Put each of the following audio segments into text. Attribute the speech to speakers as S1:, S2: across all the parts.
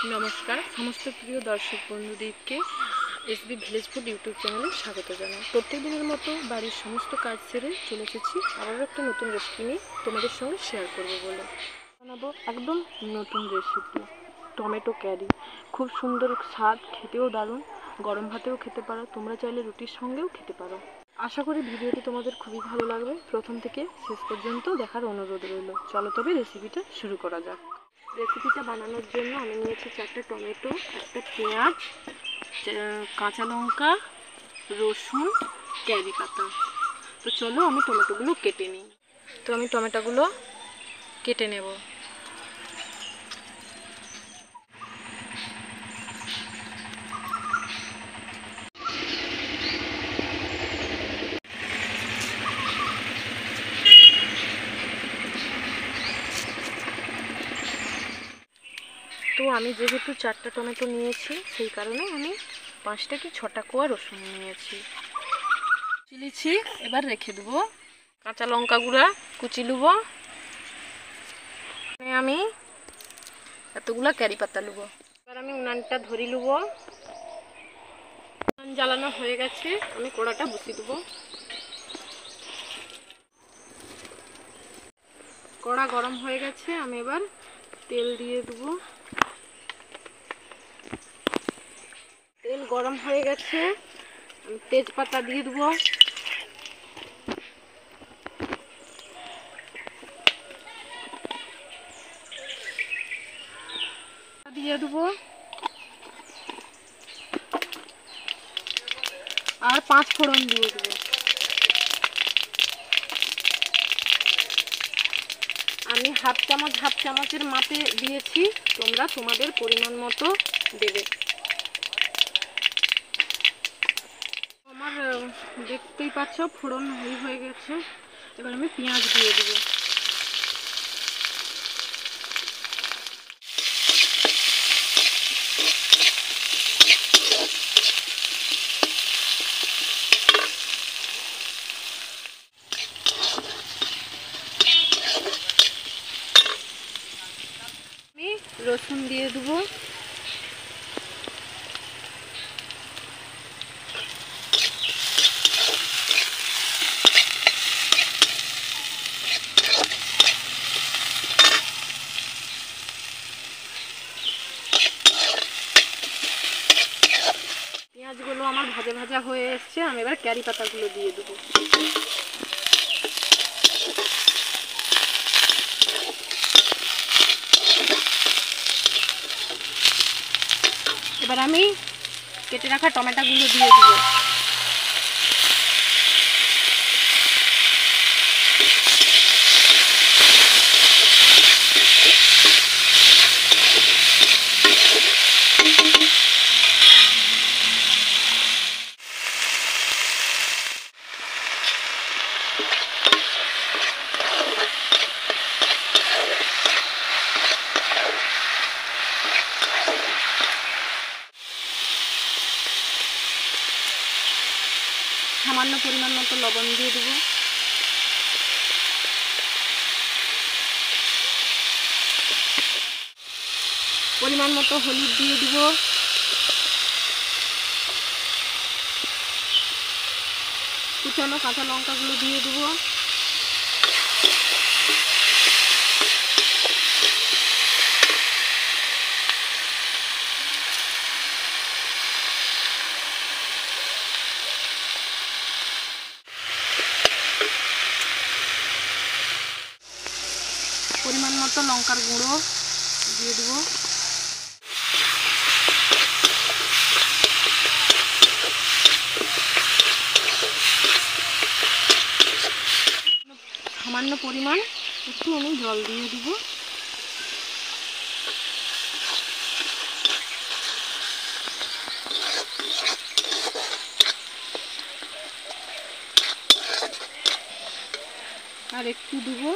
S1: নমস্কার সমস্ত প্রিয় দর্শক বন্ধুদেরকে এসবি ভিলেজ ফুড ইউটিউব চ্যানেলে স্বাগত জানাই। প্রত্যেক দিনের মতো বাড়ির সমস্ত কাজ সেরে চলে এসেছি আবারও একটা নতুন রেসিপি নিয়ে তোমাদের সঙ্গে শেয়ার করব বলে। বানাবো একদম নতুন রেসিপি, টমেটো ক্যারি। খুব সুন্দর স্বাদ, খেতেও দারুণ। গরম ভাতেও খেতে পারো, তোমরা চাইলে রুটির সঙ্গেও খেতে পারো। আশা করি ভিডিওটি তোমাদের খুবই ভালো লাগবে। প্রথম থেকে শেষ পর্যন্ত দেখার অনুরোধ রইল। চলো তবে রেসিপিটা শুরু করা যাক। রেসিপিটা বানানোর জন্য আমি নিয়েছি 4টে টমেটো, একটা পেঁয়াজ, কাঁচা লঙ্কা, রসুন, কারি পাতা। তো চলো আমি টমেটোগুলো কেটে নিই। তো আমি টমেটোগুলো কেটে নেব। তো আমি যেহেতু 4টা টমেটো নিয়েছি সেই কারণে আমি 5টা কি 6টা কোয়া রসুন নিয়েছি। চিলিছি, এবার রেখে দেবো। কাঁচা লঙ্কা গুঁড়া কুচি নেব। আমি এতগুলা কারি পাতা নেব। এবার আমি উনানটা ধরে নেব। উনান জ্বালানো হয়ে গেছে, আমি কড়াটা বসিয়ে দেবো। কড়া গরম হয়ে গেছে, আমি এবার তেল দিয়ে দেবো। তেল গরম হয়ে গেছে, আমি তেজপাতা দিয়ে দেবো। দিয়ে দেবো আর 5 ফোড়ন দিয়ে দেবো। আমি হাফ চামচের মাপে দিয়েছি, তোমরা তোমাদের পরিমাণ মতো দেবে। আমার দেখতেই পাচ্ছ ফোড়ন হয়ে গেছে। এবার আমি পেঁয়াজ দিয়ে দেবো। আমি রসুন দিয়ে দেবো। পেঁয়াজগুলো আমার ভাজা ভাজা হয়ে এসছে, আমি এবার কারি পাতাগুলো দিয়ে দেবো। এবার আমি কেটে রাখা টমেটোগুলো দিয়ে দেবো। সামান্য পরিমাণ মতো লবণ দিয়ে দেবো। পরিমাণ মতো হলুদ দিয়ে দিব। কুচানো কাঁচা লঙ্কাগুলো দিয়ে দেবো। পরিমাণ মতো লঙ্কার গুঁড়ো দিয়ে দেবো। সামান্য পরিমাণ একটু আমি জল দিয়ে দিব। আর একটু দেবো।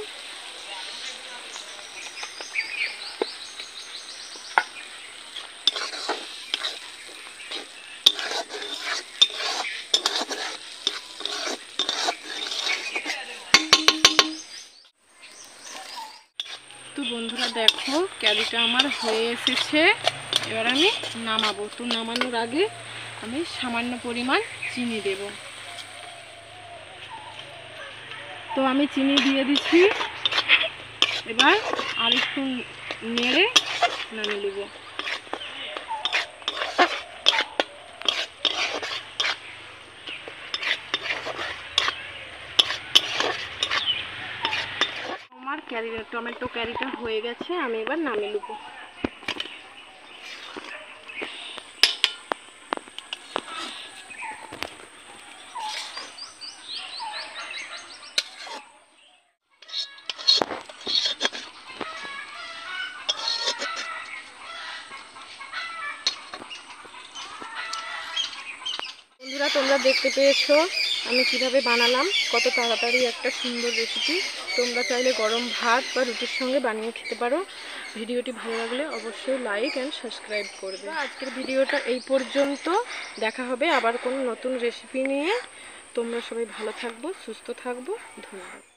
S1: তো বন্ধুরা দেখো, ক্যারিটা আমার হয়ে এসেছে। এবার আমি নামাবো। তো নামানোর আগে আমি সামান্য পরিমাণ চিনি দেব। তো আমি চিনি দিয়ে দিচ্ছি। এবার আরেকটু নেড়ে নামিয়ে দেব। আমার টমেটো ক্যারিটা হয়ে গেছে, আমি এবার নামিয়ে নেব। বন্ধুরা, তোমরা দেখতে পেয়েছো আমি কিভাবে বানালাম, কত তাড়াতাড়ি একটা সুন্দর রেসিপি। তোমরা চাইলে গরম ভাত বা রুটির সঙ্গে বানিয়ে খেতে পারো। ভিডিওটি ভালো লাগলে অবশ্যই লাইক অ্যান্ড সাবস্ক্রাইব করবে। আজকের ভিডিওটা এই পর্যন্ত। দেখা হবে আবার কোনো নতুন রেসিপি নিয়ে। তোমরা সবাই ভালো থাকবো, সুস্থ থাকবো। ধন্যবাদ।